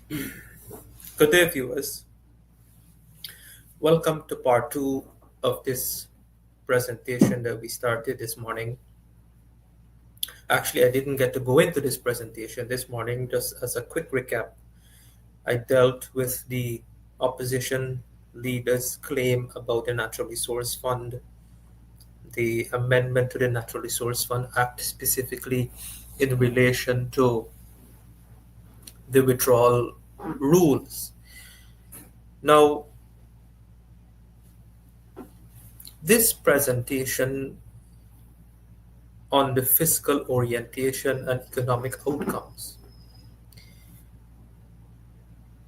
Good day, viewers. Welcome to part two of this presentation that we started this morning. Actually, I didn't get to go into this presentation this morning. Just as a quick recap, I dealt with the opposition leaders' claim about the Natural Resource Fund, the amendment to the Natural Resource Fund Act, specifically in relation to the withdrawal rules. Now, this presentation on the fiscal orientation and economic outcomes.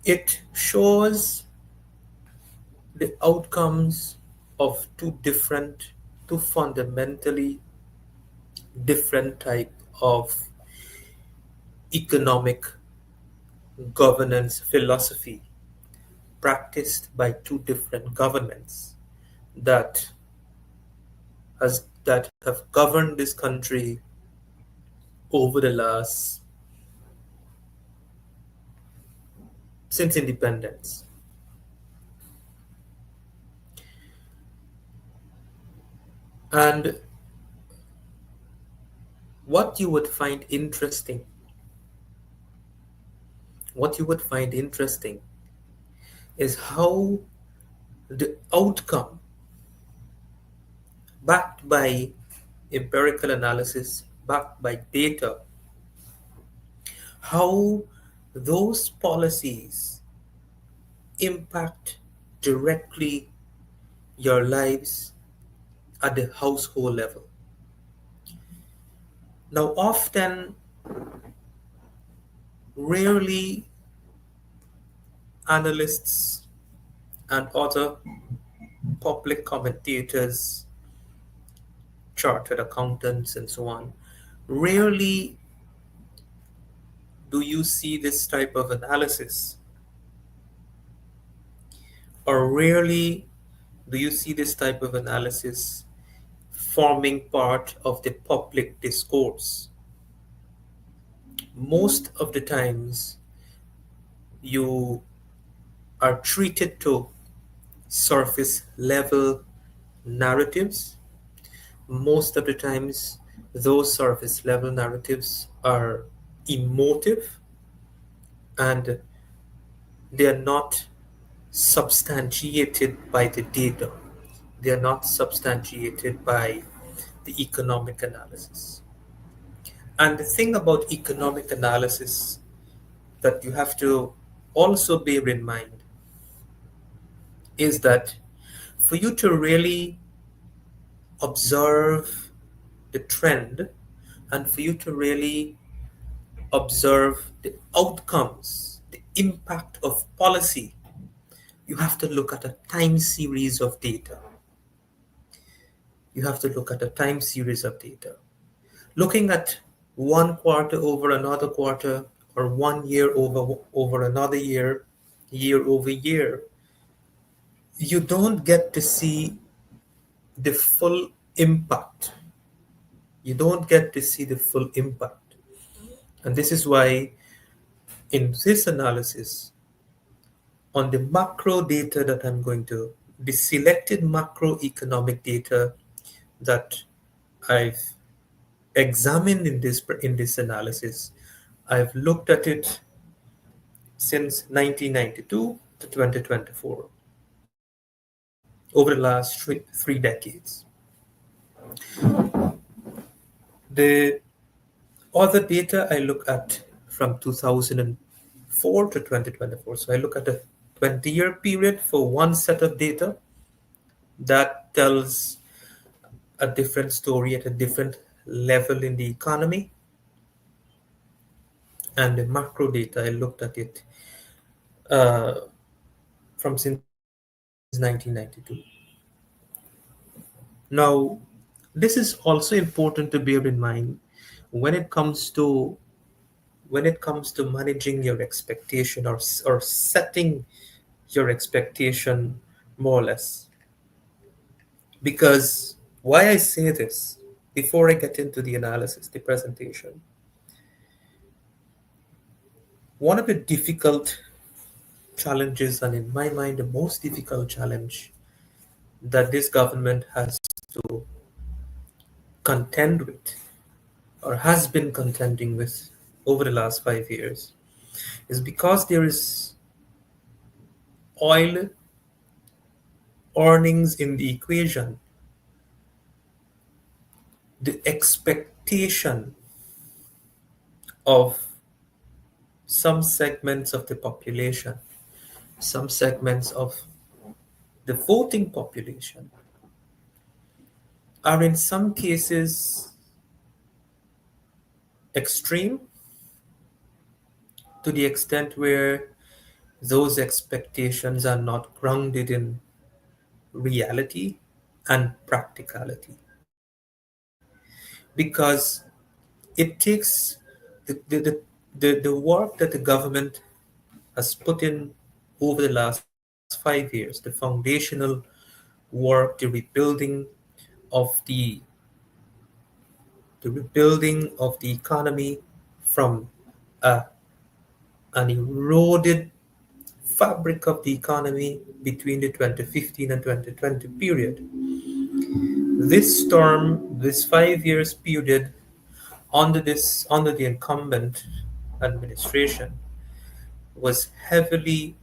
It shows the outcomes of two fundamentally different type of economic governance philosophy practiced by two different governments that that have governed this country over the last since independence. And what you would find interesting, what you would find interesting is how the outcome, backed by empirical analysis, backed by data, how those policies impact directly your lives at the household level. Now, often, rarely, analysts and other public commentators, chartered accountants, and so on, rarely do you see this type of analysis, or rarely do you see this type of analysis forming part of the public discourse. Most of the times, you are treated to surface level narratives. Most of the times, those surface level narratives are emotive and they are not substantiated by the data. They are not substantiated by the economic analysis. And the thing about economic analysis that you have to also bear in mind is that for you to really observe the trend and for you to really observe the outcomes, the impact of policy, you have to look at a time series of data. You have to look at a time series of data. Looking at one quarter over another quarter or 1 year over another year, year over year, you don't get to see the full impact. You don't get to see the full impact. And this is why in this analysis, on the macro data that I'm going to, the selected macroeconomic data that I've examined in this analysis, I've looked at it since 1992 to 2024, over the last three decades. The other data I look at from 2004 to 2024. So I look at a 20-year period for one set of data that tells a different story at a different level in the economy. And the macro data, I looked at it uh, from since 1992. Now, this is also important to bear in mind when it comes to managing your expectation or setting your expectation more or less. Because why I say this before I get into the analysis, the presentation, one of the difficult challenges, and in my mind, the most difficult challenge that this government has to contend with or has been contending with over the last 5 years is because there is oil earnings in the equation. The expectation of some segments of the population, some segments of the voting population, are in some cases extreme to the extent where those expectations are not grounded in reality and practicality. Because it takes the work that the government has put in over the last 5 years, the foundational work, of the the rebuilding of the economy from a, an eroded fabric of the economy between the 2015 and 2020 period. This 5 years period under the incumbent administration was heavily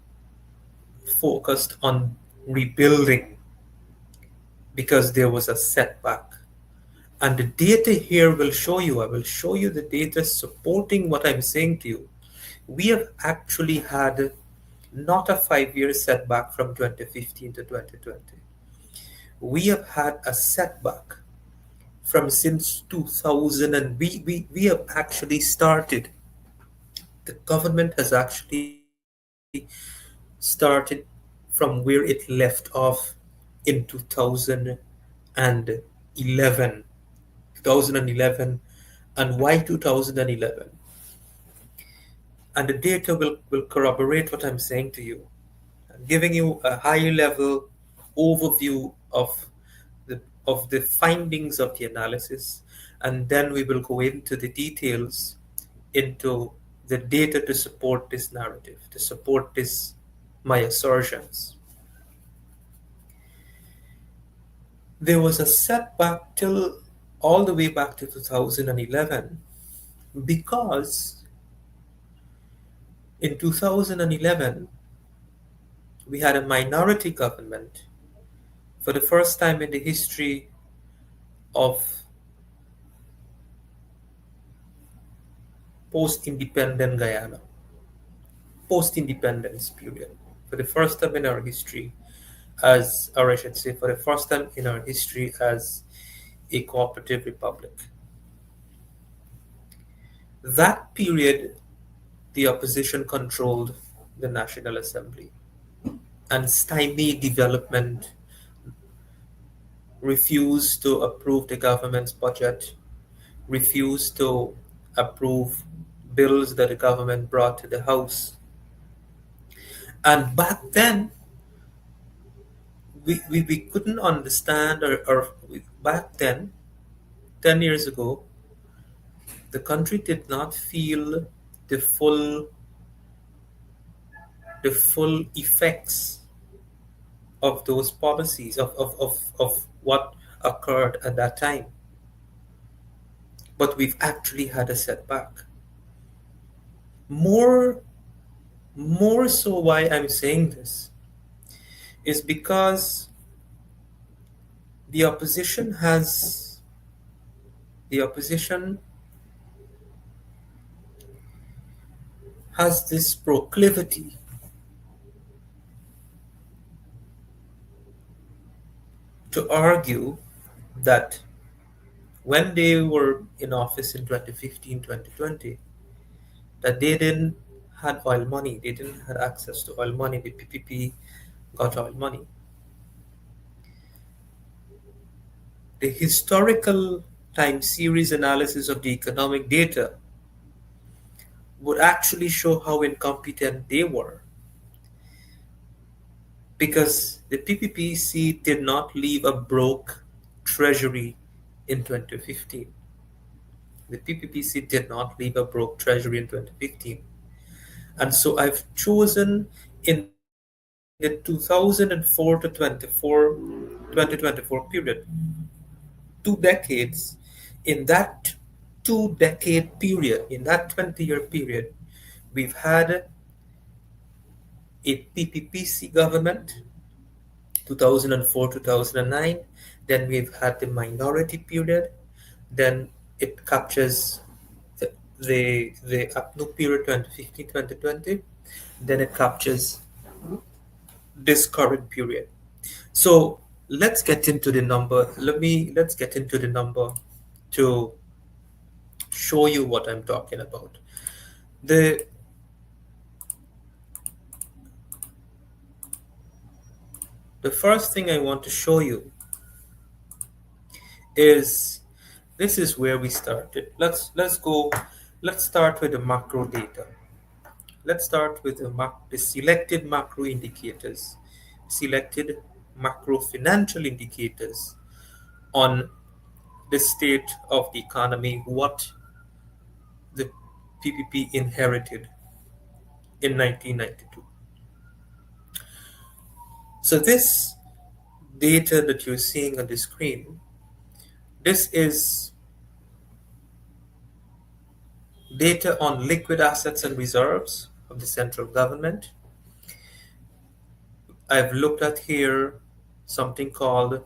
focused on rebuilding because there was a setback. And the data here will show you, I will show you the data supporting what I'm saying to you. We have actually had not a 5 year setback from 2015 to 2020. We have had a setback from since 2000, and we have actually started, the government has actually started from where it left off in 2011. And why 2011? And the data will corroborate what I'm saying to you. I'm giving you a high level overview the, of the findings of the analysis, and then we will go into the details, into the data to support this narrative, to support my assertions. There was a setback till all the way back to 2011 because in 2011 we had a minority government for the first time in the history of post-independent Guyana, post-independence period. For the first time in our history or I should say, for the first time in our history as a cooperative republic. That period, the opposition controlled the National Assembly and stymied development, refused to approve the government's budget, refused to approve bills that the government brought to the House. And back then, we couldn't understand, back then, 10 years ago, the country did not feel the full the full effects of those policies, of what occurred at that time. But we've actually had a setback. More, more so, why I'm saying this is because the opposition has the opposition has this proclivity to argue that when they were in office in 2015, 2020, that they didn't had oil money, they didn't have access to oil money, the PPP got oil money. The historical time series analysis of the economic data would actually show how incompetent they were, because the PPPC did not leave a broke treasury in 2015. The PPPC did not leave a broke treasury in 2015. And so I've chosen in the 2004 to 2024 period, 2 decades, in that 2 decade period, in that 20-year period, we've had a PPPC government, 2004 2009. Then we've had the minority period. Then it captures the, the APNU period 2015 2020. Then it captures this current period. So let's get into the number. Let's get into the number to show you what I'm talking about. The the first thing I want to show you is this is where we started. Let's start with the macro data. Let's start with the selected macro indicators, selected macro financial indicators on the state of the economy, what the PPP inherited in 1992. So this data that you're seeing on the screen, this is data on liquid assets and reserves of the central government. I've looked at here something called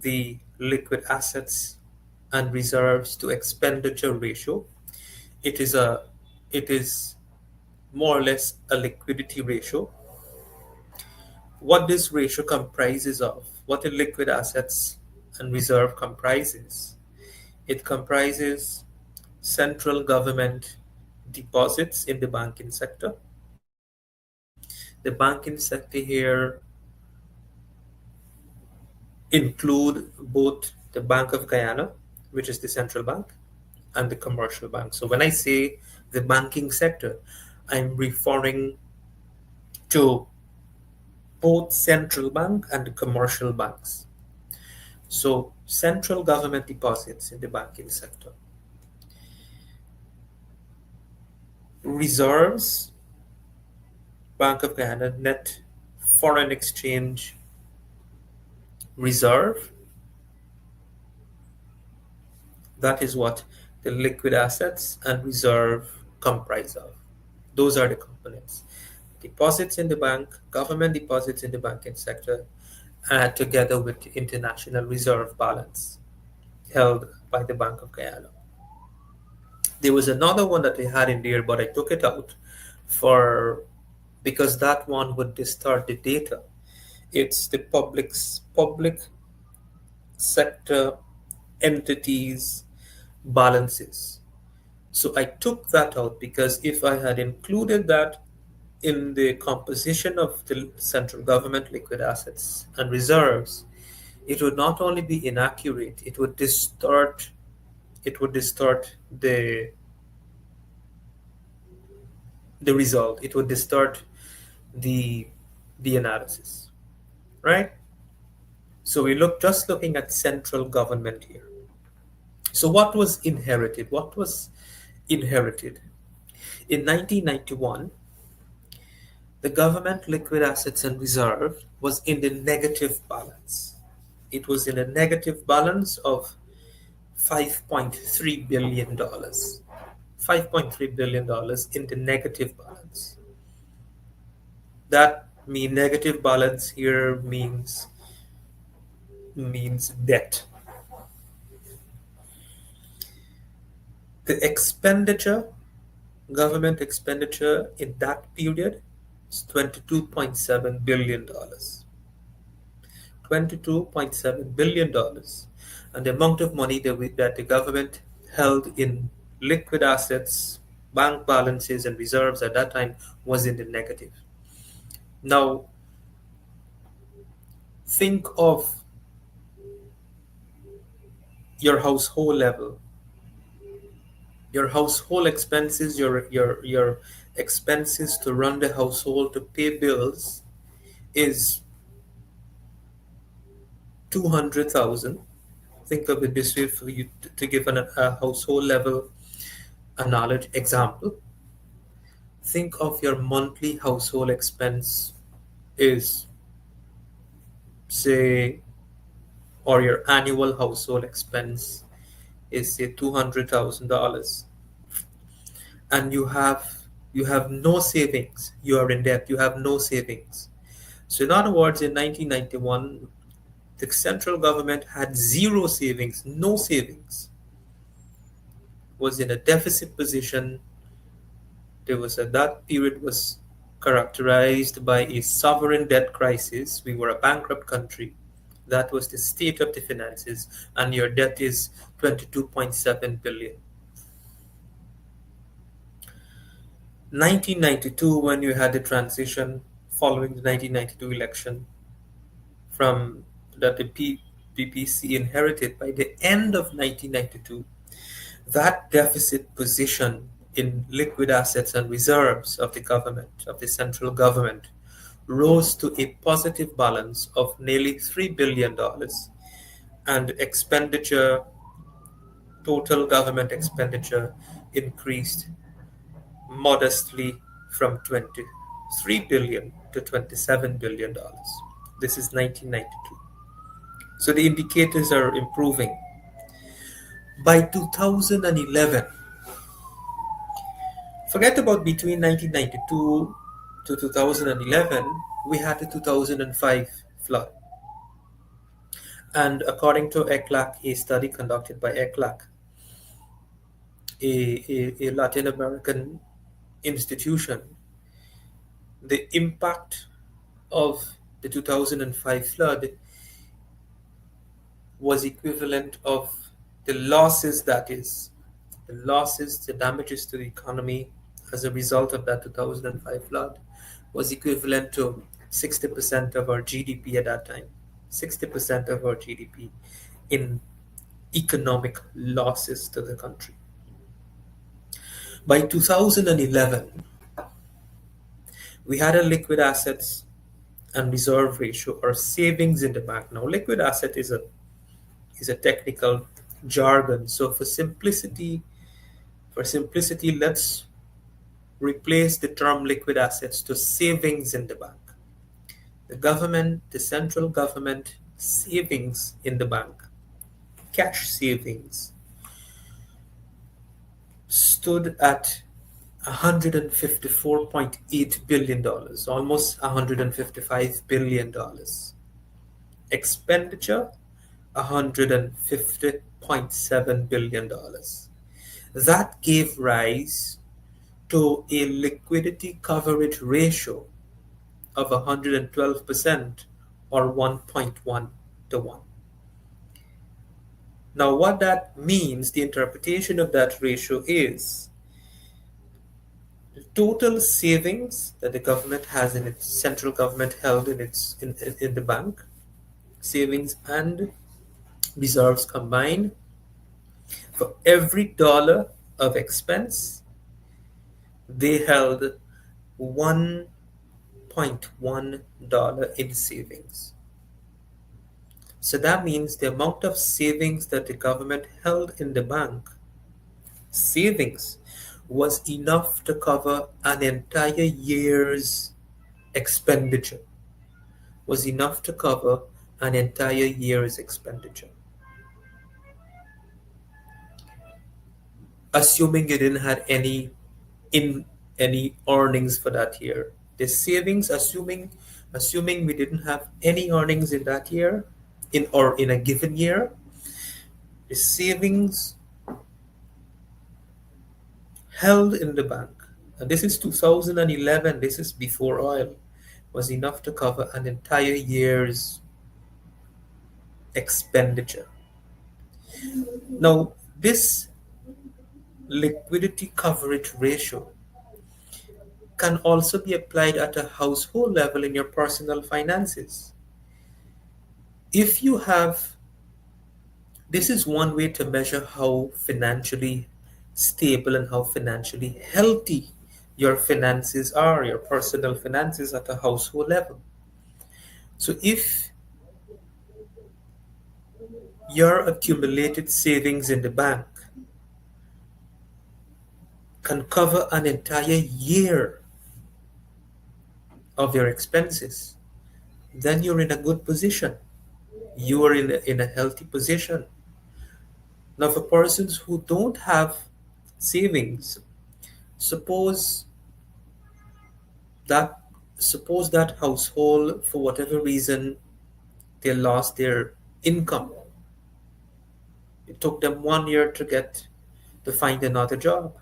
the liquid assets and reserves to expenditure ratio. It is a it is more or less a liquidity ratio. What this ratio comprises of, what the liquid assets and reserve comprises, it comprises central government deposits in the banking sector. The banking sector here include both the Bank of Guyana, which is the central bank, and the commercial bank. So when I say the banking sector, I'm referring to both central bank and the commercial banks. So central government deposits in the banking sector. Reserves, Bank of Guyana net foreign exchange reserve. That is what the liquid assets and reserve comprise of. Those are the components. Deposits in the bank, government deposits in the banking sector, and together with the international reserve balance held by the Bank of Guyana. There was another one that they had in there, but I took it out for because that one would distort the data. It's the public sector entities balances. So I took that out because if I had included that in the composition of the central government liquid assets and reserves, it would not only be inaccurate, it would distort the result. It would distort the the analysis, right? So we look just looking at central government here. So what was inherited? What was inherited? In 1991, the government liquid assets and reserve was in the negative balance. It was in a negative balance of $5.3 billion. $5.3 billion in the negative balance. That mean negative balance here means debt. The expenditure, government expenditure in that period is $22.7 billion. $22.7 billion. And the amount of money that the government held in liquid assets, bank balances, and reserves at that time was in the negative. Now, think of your household level, your household expenses, your expenses to run the household, to pay bills is 200,000. Think of it this way for you to give a household level a knowledge example. Think of your monthly household expense is, say, or your annual household expense is, say, $200,000, and you have no savings. You are in debt. You have no savings. So, in other words, in 1991, the central government had zero savings, no savings, was in a deficit position. That period was characterized by a sovereign debt crisis. We were a bankrupt country. That was the state of the finances, and your debt is 22.7 billion. 1992, when you had the transition following the 1992 election from that the PPC inherited by the end of 1992, that deficit position in liquid assets and reserves of the government, of the central government, rose to a positive balance of nearly $3 billion, and expenditure, total government expenditure, increased modestly from 23 billion to $27 billion. This is 1992. So the indicators are improving. By 2011, forget about between 1992 to 2011, we had the 2005 flood. And according to ECLAC, a study conducted by ECLAC, a Latin American institution, the impact of the 2005 flood was equivalent of the losses, the damages to the economy as a result of that 2005 flood was equivalent to 60% of our GDP at that time. 60% of our GDP in economic losses to the country. By 2011, we had a liquid assets and reserve ratio, or savings in the bank. Now, liquid asset is a technical jargon. So for simplicity, let's replace the term liquid assets to savings in the bank. The central government savings in the bank, cash savings, stood at $154.8 billion, almost $155 billion. Expenditure, $150.7 billion. That gave rise to a liquidity coverage ratio of 112%, or 1.1 to 1. Now, what that means, the interpretation of that ratio is the total savings that the government has in its central government held in the bank, savings and reserves combined, for every dollar of expense, they held $1.1 in savings. So that means the amount of savings that the government held in the bank, savings, was enough to cover an entire year's expenditure. Was enough to cover an entire year's expenditure. Assuming you didn't have any earnings for that year. The savings, assuming we didn't have any earnings in that year, in a given year, the savings held in the bank, and this is 2011, this is before oil, was enough to cover an entire year's expenditure. Now, this liquidity coverage ratio can also be applied at a household level in your personal finances. If you have, this is one way to measure how financially stable and how financially healthy your finances are, your personal finances at a household level. So if your accumulated savings in the bank can cover an entire year of your expenses, then you're in a good position. You are in a healthy position. Now, for persons who don't have savings, suppose that suppose that household, for whatever reason, they lost their income. It took them 1 year to find another job.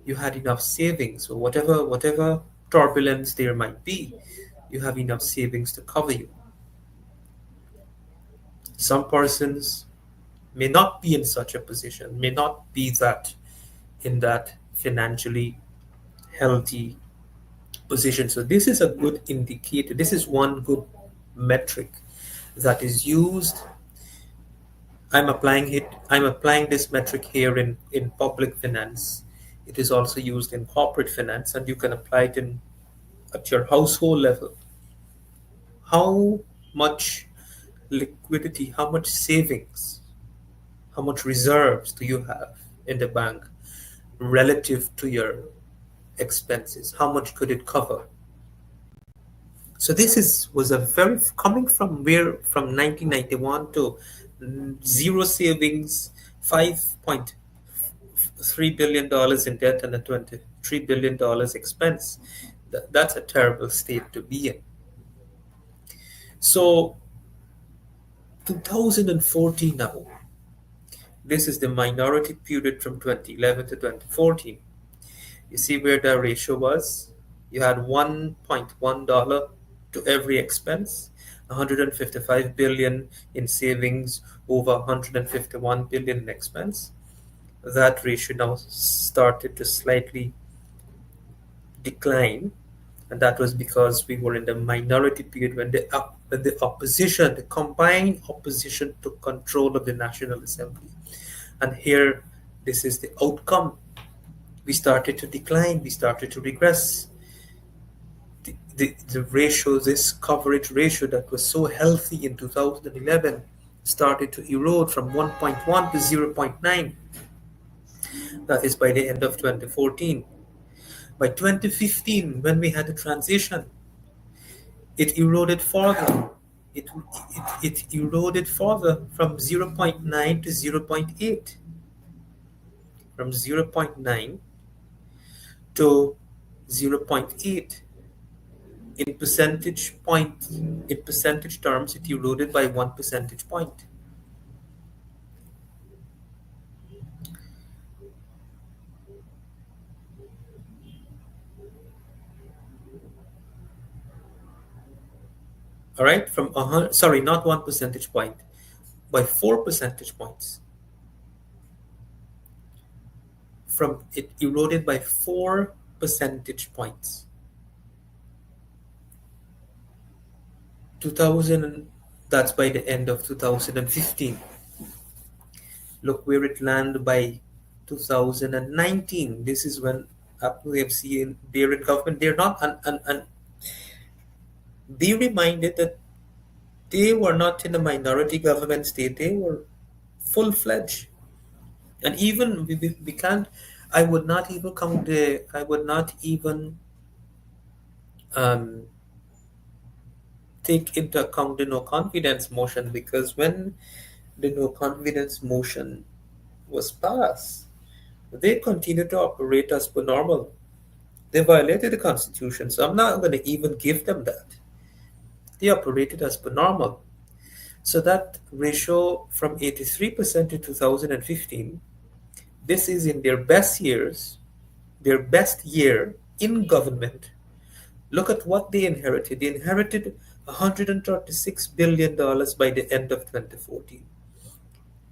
You had enough savings, or whatever turbulence there might be, you have enough savings to cover you. Some persons may not be in such a position, may not be that in that financially healthy position. So this is a good indicator. This is one good metric that is used. I'm applying this metric here in public finance. It is also used in corporate finance, and you can apply it in at your household level. How much liquidity, how much savings, how much reserves do you have in the bank relative to your expenses? How much could it cover? So this is was a very coming from where from 1991 to zero savings, $5.3 billion in debt, and a $23 billion expense. That's a terrible state to be in. So 2014 now. This is the minority period from 2011 to 2014. You see where the ratio was? You had $1.1 to every expense, 155 billion in savings, over 151 billion in expense. That ratio now started to slightly decline, and that was because we were in the minority period when the opposition, the combined opposition, took control of the National Assembly. And here, this is the outcome. We started to decline, we started to regress. The ratio, this coverage ratio that was so healthy in 2011, started to erode from 1.1 to 0.9. That is by the end of 2014. By 2015, when we had the transition, it eroded further. It eroded further from 0.9 to 0.8. From 0.9 to 0.8. In percentage terms, it eroded by 1 percentage point. All right, from sorry, not 1 percentage point, by 4 percentage points. From it eroded by 4 percentage points. 2000, that's by the end of 2015. Look where it landed by 2019. This is when APNU+AFC, they're in government. They're not, and be reminded that they were not in a minority government state. They were full-fledged. And even we can't, I would not even um, take into account the no confidence motion, because when the no confidence motion was passed, they continued to operate as per normal. They violated the Constitution, so I'm not going to even give them that. They operated as per normal. So that ratio from 83% in 2015, this is in their best years, their best year in government. Look at what they inherited. They inherited $136 billion by the end of 2014.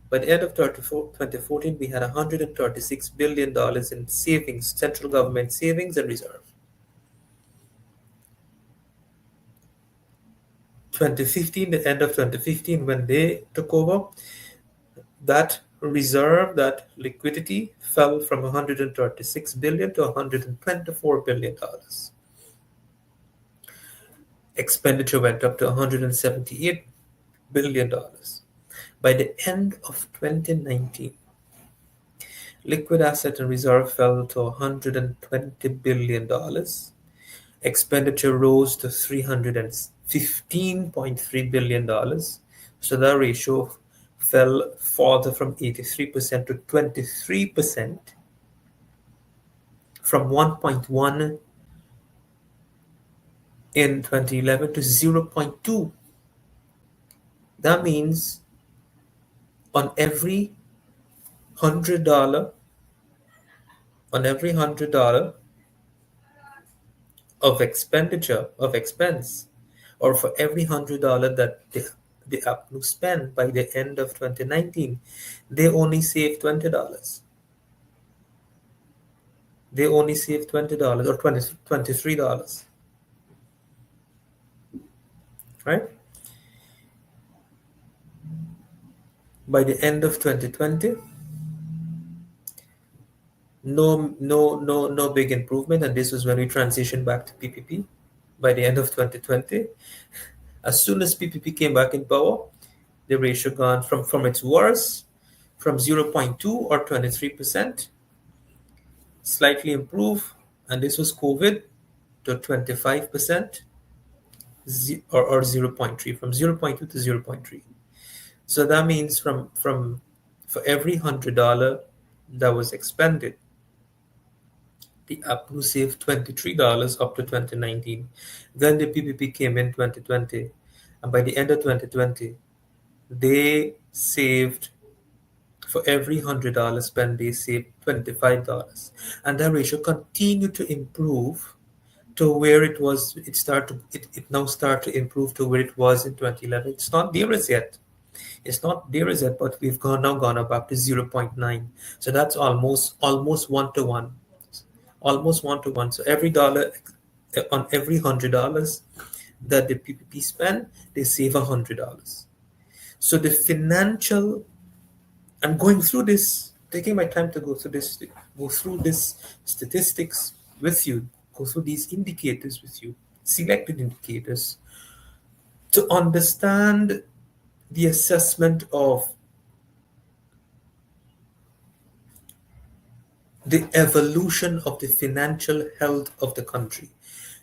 By the end of 2014, we had $136 billion in savings, central government savings and reserve. 2015, the end of 2015, when they took over, that reserve, that liquidity fell from 136 billion to 124 billion dollars. Expenditure went up to 178 billion dollars. By the end of 2019, liquid asset and reserve fell to 120 billion dollars, Expenditure rose to $315.3 billion. So that ratio fell further from 83% to 23%, from 1.1 in 2011 to 0.2. That means on every $100, on every $100 of expenditure of expense, or for every $100 that the APNU spent by the end of 2019, they only saved $20. They only saved $20 or $23, right? By the end of 2020, no big improvement, and this was when we transitioned back to PPP. By the end of 2020, as soon as PPP came back in power, the ratio gone from its worst, from 0.2 or 23%, slightly improved, and this was COVID, to 25%, or 0.3, from 0.2 to 0.3. So that means from for every $100 that was expended, the APNU saved $23 up to 2019. Then the PPP came in 2020, and by the end of 2020, they saved, for every $100 spent, they saved $25, and that ratio continued to improve to where it was. It now started to improve to where it was in 2011. It's not there as yet. It's not there as yet, but we've gone up to 0.9. So that's almost one to one, almost one to one. So every dollar, on every $100 that the PPP spend, they save $100. So the financial, I'm going through this, taking my time to go through this statistics with you, go through these indicators with you, selected indicators, to understand the assessment of the evolution of the financial health of the country,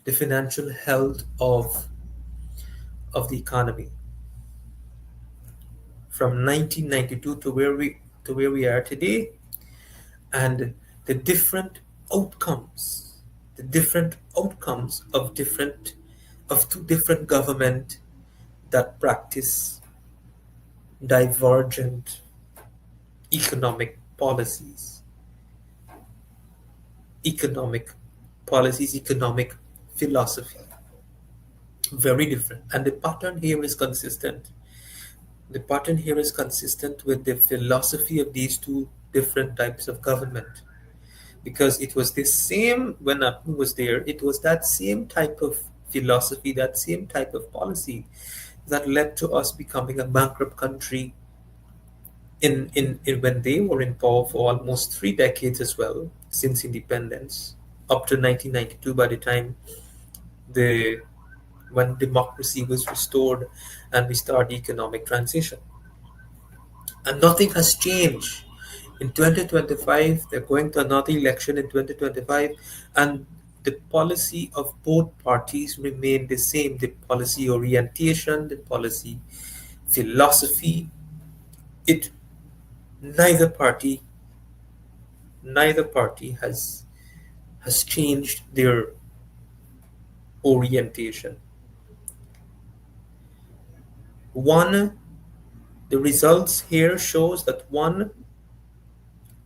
the financial health of the economy, from 1992 to where we are today, and the different outcomes of two different government that practice divergent economic policies, economic economic philosophy. Very different. And the pattern here is consistent. The pattern here is consistent with the philosophy of these two different types of government. Because it was the same when APNU was there, it was that same type of philosophy, that same type of policy that led to us becoming a bankrupt country in when they were in power for almost 3 decades as well, since independence, up to 1992, by the time the when democracy was restored and we started economic transition. And nothing has changed. In 2025, they're going to another election in 2025, and the policy of both parties remain the same. The policy orientation, the policy philosophy, it neither party neither party has changed their orientation. One, the results here shows that one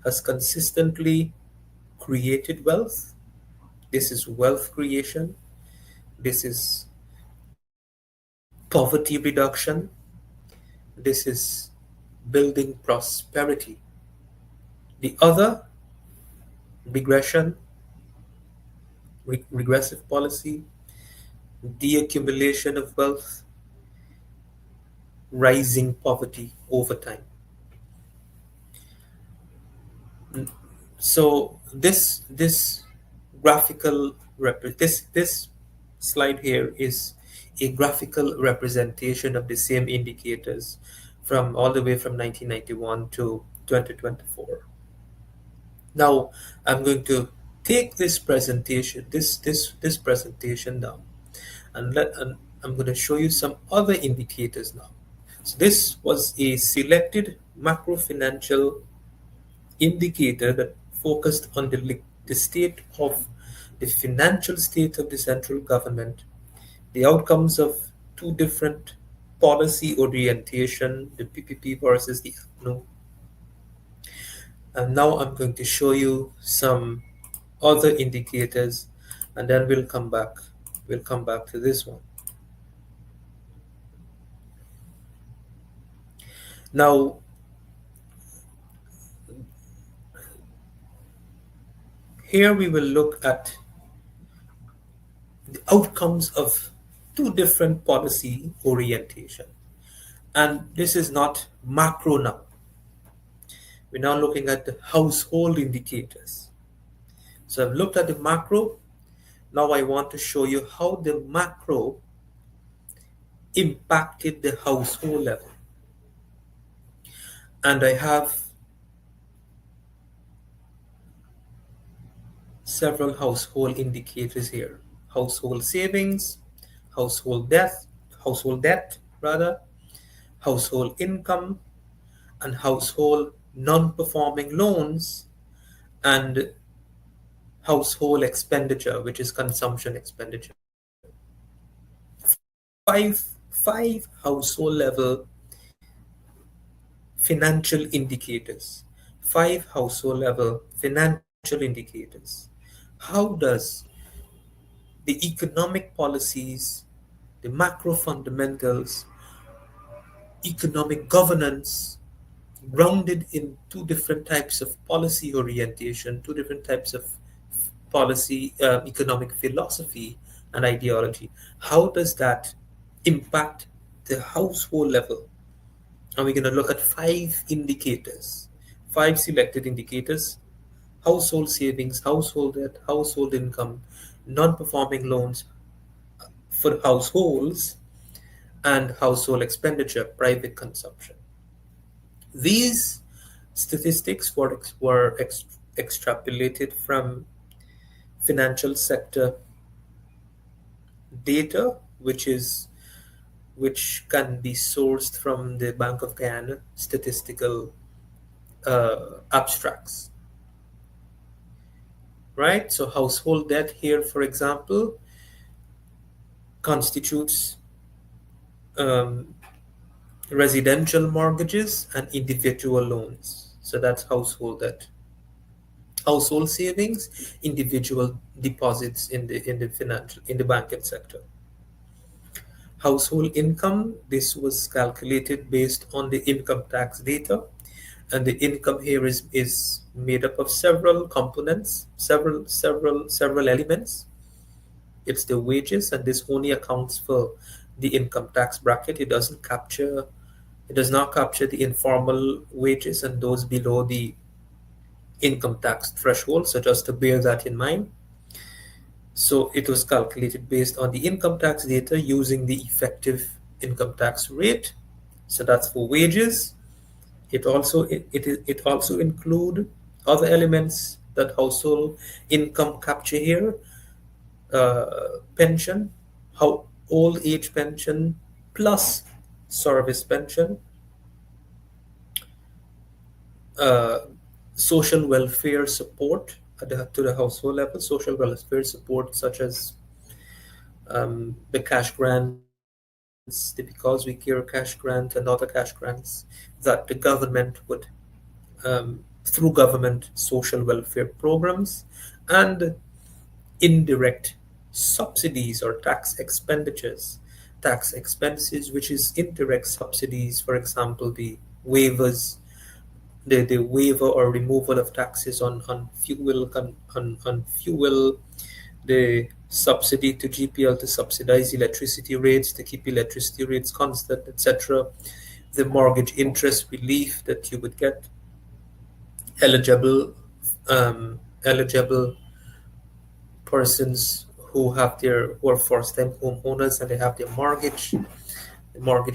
has consistently created wealth. This is wealth creation. This is poverty reduction. This is building prosperity. The other, regression, regressive policy, deaccumulation of wealth, rising poverty over time. So this graphical this slide here is a graphical representation of the same indicators from all the way from 1991 to 2024. Now I'm going to take this presentation, this presentation now, and I'm going to show you some other indicators now. So this was a selected macro financial indicator that focused on the state of the financial state of the central government, the outcomes of two different policy orientation, the PPP versus the APNU. And now I'm going to show you some other indicators, and then we'll come back. We'll come back to this one. Now, here we will look at the outcomes of two different policy orientation. And this is not macro now. We're now looking at the household indicators. So I've looked at the macro. Now I want to show you how the macro impacted the household level. And I have several household indicators here. Household savings, household debt, household income, and household non-performing loans, and household expenditure, which is consumption expenditure. Five household level financial indicators. Five household level financial indicators. How does the economic policies, the macro fundamentals, economic governance, grounded in two different types of policy orientation, two different types of policy, economic philosophy and ideology, how does that impact the household level? And we're going to look at five indicators, five selected indicators: household savings, household debt, household income, non-performing loans for households, and household expenditure, private consumption. These statistics were extrapolated from financial sector data, which can be sourced from the Bank of Guyana statistical abstracts. Right? So household debt here, for example, constitutes um, residential mortgages and individual loans. So that's household debt. Household savings, individual deposits in the banking sector. Household income, this was calculated based on the income tax data, and the income here is made up of several components, several elements. It's the wages, and this only accounts for the income tax bracket. It does not capture the informal wages and those below the income tax threshold. So just to bear that in mind. So it was calculated based on the income tax data using the effective income tax rate. So that's for wages. It also include other elements that household income capture here: pension, how old age pension plus service pension, uh, social welfare support to the household level, social welfare support such as the cash grants, the Because We Care cash grant, and other cash grants that the government would, through government social welfare programs, and indirect subsidies or tax expenditures, tax expenses, which is indirect subsidies, for example, the waivers, the waiver or removal of taxes on fuel, on fuel, the subsidy to GPL to subsidize electricity rates, to keep electricity rates constant, etc. The mortgage interest relief that you would get, eligible eligible persons who are first-time homeowners and they have their mortgage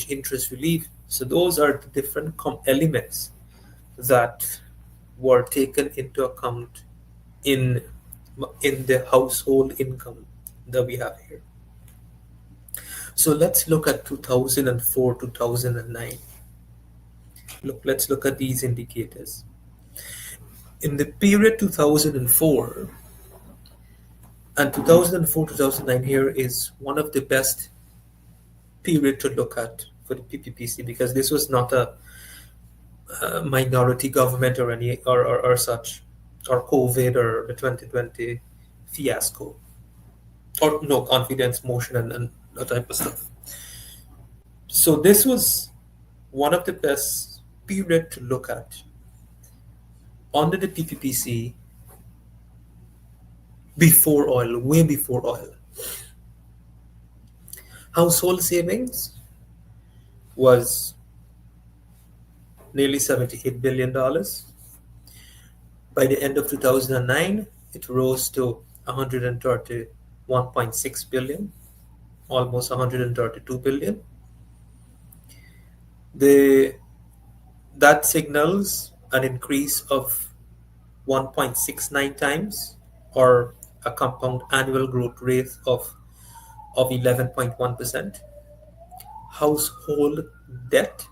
interest relief. So those are the different elements that were taken into account in in the household income that we have here. So let's look at 2004, 2009. Let's look at these indicators. In the period 2004 and 2004, 2009 here is one of the best period to look at for the PPPC, because this was not a minority government or any or such, or COVID or the 2020 fiasco, or no confidence motion and that type of stuff. So this was one of the best period to look at under the PPPC before oil, way before oil. Household savings was nearly $78 billion. By the end of 2009, it rose to 131.6 billion, almost 132 billion. The that signals an increase of 1.69 times, or a compound annual growth rate of 11.1%. Household debt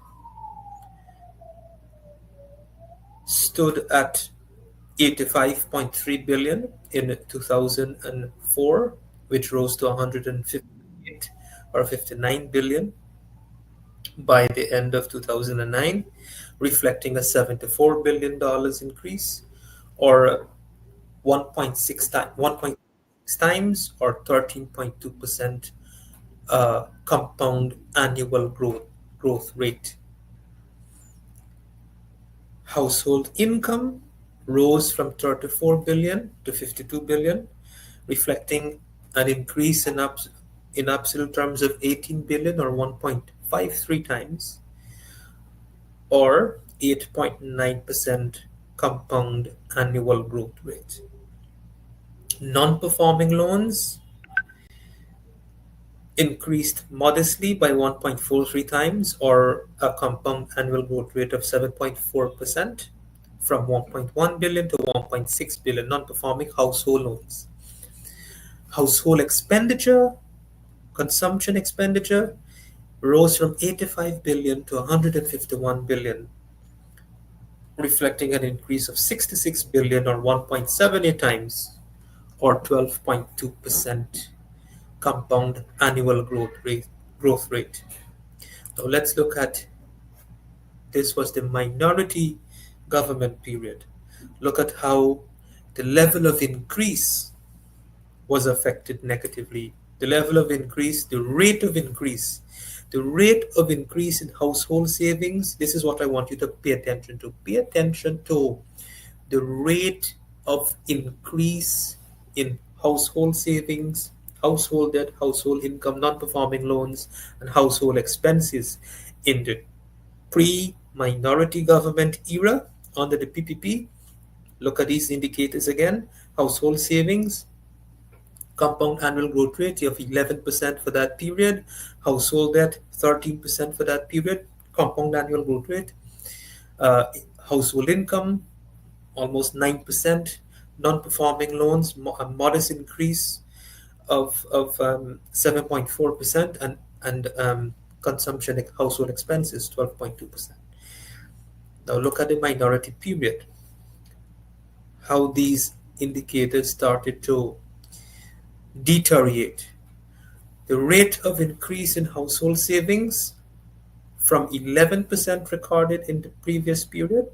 stood at 85.3 billion in 2004, which rose to 158 or 59 billion by the end of 2009, reflecting a $74 billion increase, or 1.6 times, or 13.2% compound annual growth rate. Household income rose from 34 billion to 52 billion, reflecting an increase in absolute terms of 18 billion, or 1.53 times, or 8.9% compound annual growth rate. Non-performing loans increased modestly by 1.43 times, or a compound annual growth rate of 7.4%, from 1.1 billion to 1.6 billion non-performing household loans. Household expenditure, consumption expenditure, rose from 85 billion to 151 billion, reflecting an increase of 66 billion, or 1.78 times, or 12.2% compound annual growth rate. Now let's look at, this was the minority government period. Look at how the level of increase was affected negatively. The level of increase, the rate of increase, the rate of increase in household savings. This is what I want you to pay attention to. Pay attention to the rate of increase in household savings, household debt, household income, non-performing loans, and household expenses in the pre-minority government era under the PPP. Look at these indicators again. Household savings, compound annual growth rate of 11% for that period. Household debt, 13% for that period, compound annual growth rate. Household income, almost 9%. Non-performing loans, a modest increase of 7.4%, and consumption household expenses, 12.2%. Now look at the minority period, how these indicators started to deteriorate. The rate of increase in household savings from 11% recorded in the previous period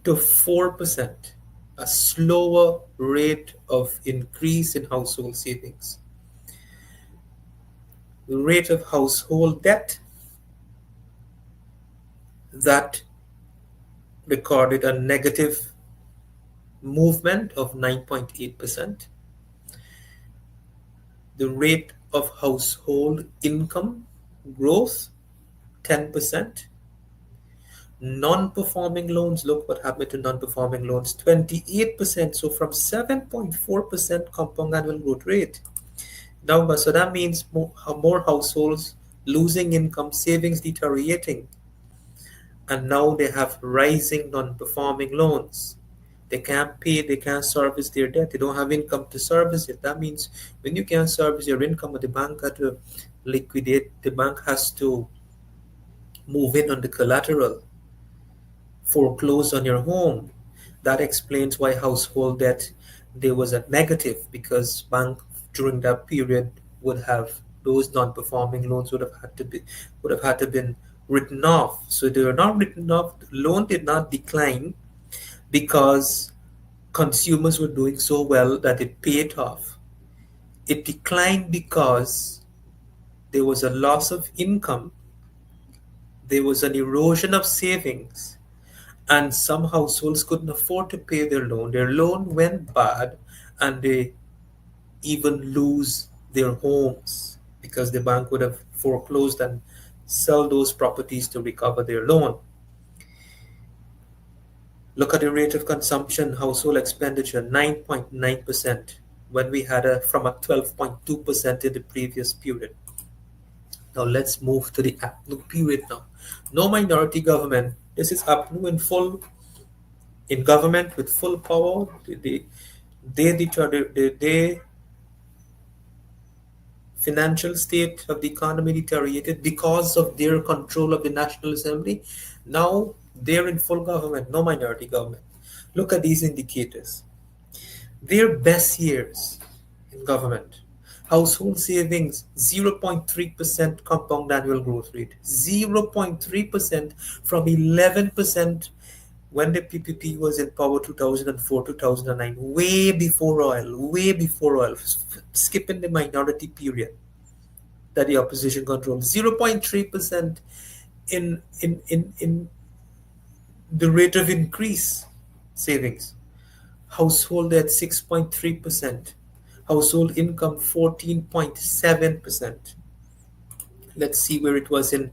to 4%, a slower rate of increase in household savings. The rate of household debt, that recorded a negative movement of 9.8%. The rate of household income growth, 10%. Non-performing loans, look what happened to non-performing loans, 28%. So from 7.4% compound annual growth rate. Now, so that means more households losing income, savings deteriorating. And now they have rising non-performing loans. They can't pay, they can't service their debt, they don't have income to service it. That means when you can't service your income, the bank got to liquidate, the bank has to move in on the collateral, foreclose on your home. That explains why household debt there was a negative, because bank during that period would have, those non-performing loans would have had to been written off. So they were not written off. Loan did not decline because consumers were doing so well that it paid off. It declined because there was a loss of income, there was an erosion of savings, and some households couldn't afford to pay their loan. Their loan went bad, and they even lose their homes because the bank would have foreclosed and sell those properties to recover their loan. Look at the rate of consumption, household expenditure, 9.9% when we had a from a 12.2% in the previous period. Now let's move to the APNU period now. No minority government. This is APNU in full, in government with full power. They financial state of the economy deteriorated because of their control of the National Assembly. Now they're in full government, no minority government. Look at these indicators. Their best years in government. Household savings, 0.3% compound annual growth rate. 0.3% from 11% when the PPP was in power 2004, 2009, way before oil, skipping the minority period that the opposition controlled. 0.3% in the rate of increase savings. Household at 6.3%, household income 14.7%. Let's see where it was in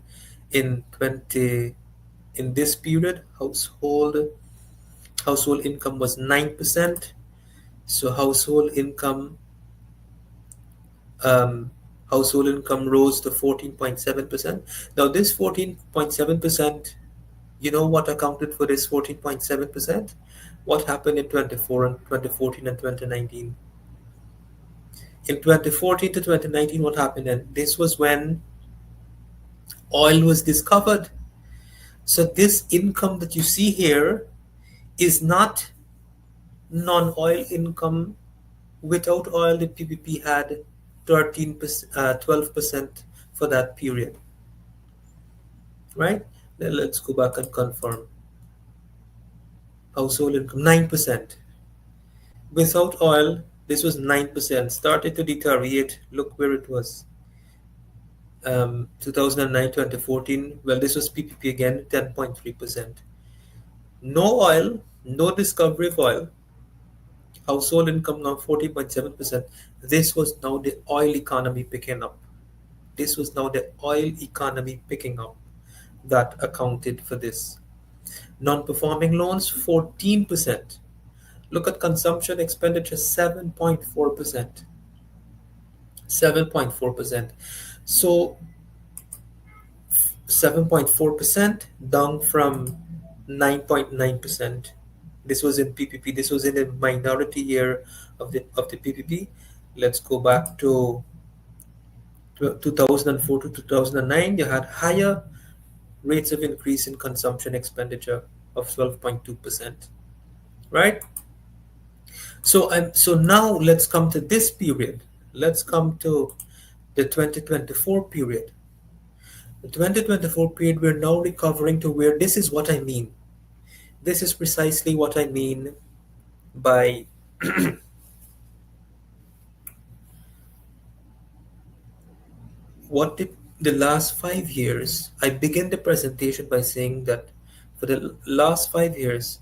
20 in this period. Household income was 9%. So um, household income rose to 14.7%. Now this 14.7%, you know what accounted for this 14.7%? What happened in 2014 and 2019? In 2014 to 2019, what happened? And this was when oil was discovered. So this income that you see here is not non-oil income. Without oil, the PPP had 13%, 12% for that period, right? Then let's go back and confirm. Household income 9%. Without oil, this was 9%. Started to deteriorate. Look where it was. 2009, 2014. Well, this was PPP again, 10.3%. No oil, no discovery of oil. Household income now 40.7%. This was now the oil economy picking up. This was now the oil economy picking up that accounted for this. Non-performing loans 14%. Look at consumption expenditure 7.4%. 7.4%. So 7.4% down from 9.9%. This was in PPP. This was in the minority year of the PPP. Let's go back to 2004 to 2009. You had higher rates of increase in consumption expenditure of 12.2%, right? So now let's come to this period. Let's come to the 2024 period. The 2024 period, we're now recovering to where this is what I mean. This is precisely what I mean by what the last 5 years. I began the presentation by saying that for the last 5 years,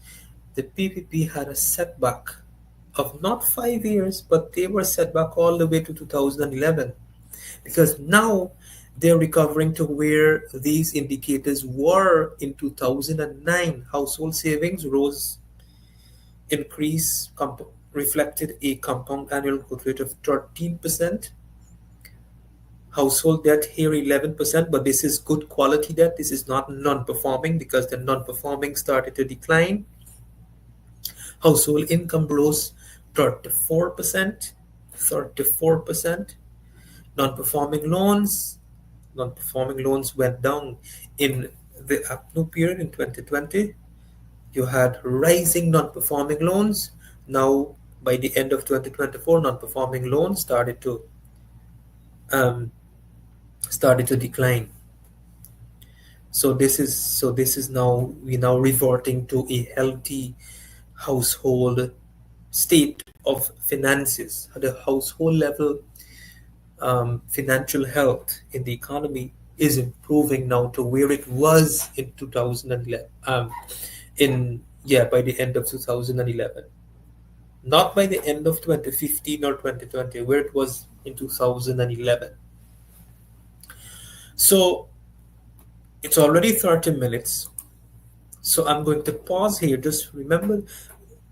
the PPP had a setback of not 5 years, but they were set back all the way to 2011, because now they're recovering to where these indicators were in 2009. Household savings rose, increase, reflected a compound annual growth rate of 13%. Household debt here 11%, but this is good quality debt. This is not non-performing because the non-performing started to decline. Household income rose 34%. 34%. Non-performing loans, non-performing loans went down in the APNU period in 2020. You had rising non-performing loans. Now, by the end of 2024, non-performing loans um, started to decline. So this is now we now reverting to a healthy household state of finances. At the household level, financial health in the economy is improving now to where it was in 2011. In yeah, by the end of 2011, not by the end of 2015 or 2020, where it was in 2011. So it's already 30 minutes. So I'm going to pause here. Just remember,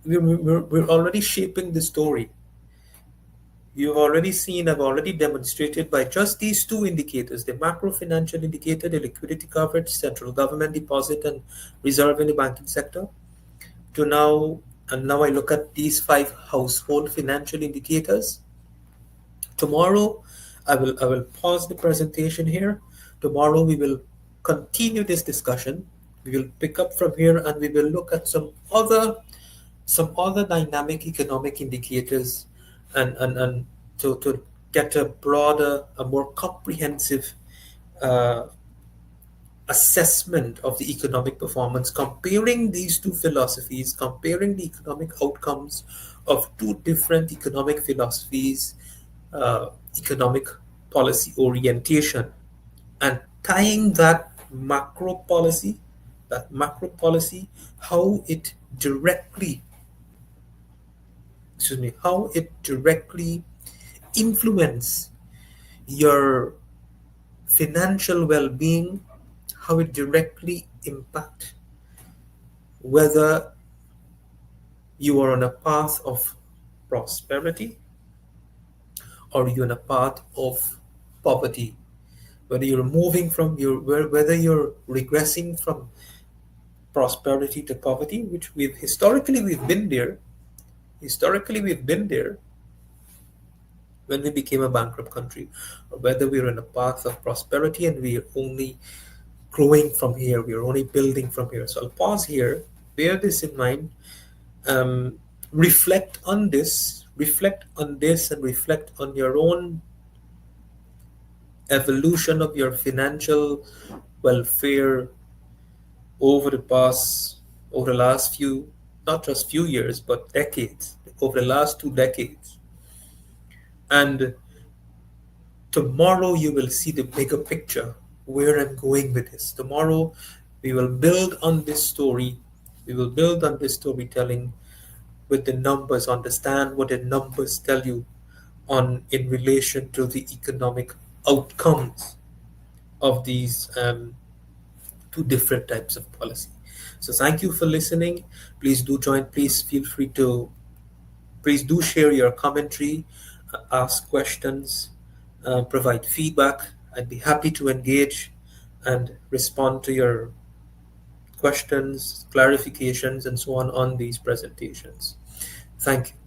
we're already shaping the story. You've already seen, I've already demonstrated by just these two indicators, the macro financial indicator, the liquidity coverage, central government deposit and reserve in the banking sector, to now, and now I look at these five household financial indicators. Tomorrow, I will pause the presentation here. Tomorrow we will continue this discussion. We will pick up from here and we will look at some other dynamic economic indicators and to get a broader, a more comprehensive uh, assessment of the economic performance, comparing these two philosophies, comparing the economic outcomes of two different economic philosophies, uh, economic policy orientation, and tying that macro policy, how it directly, how it directly influence your financial well-being, how it directly impact whether you are on a path of prosperity or you're on a path of poverty, whether you're moving from your whether you're regressing from prosperity to poverty, which we've been there. Historically, we've been there when we became a bankrupt country, or whether we're on a path of prosperity and we're only growing from here, we're only building from here. So I'll pause here, bear this in mind, um, reflect on this, and reflect on your own evolution of your financial welfare over the past, over the last few, not just few years, but decades, over the last 2 decades. And tomorrow you will see the bigger picture, where I'm going with this. Tomorrow we will build on this story. We will build on this storytelling with the numbers, understand what the numbers tell you on in relation to the economic outcomes of these two different types of policy. So thank you for listening. Please do join. Please do share your commentary, ask questions, provide feedback. I'd be happy to engage and respond to your questions, clarifications, and so on these presentations. Thank you.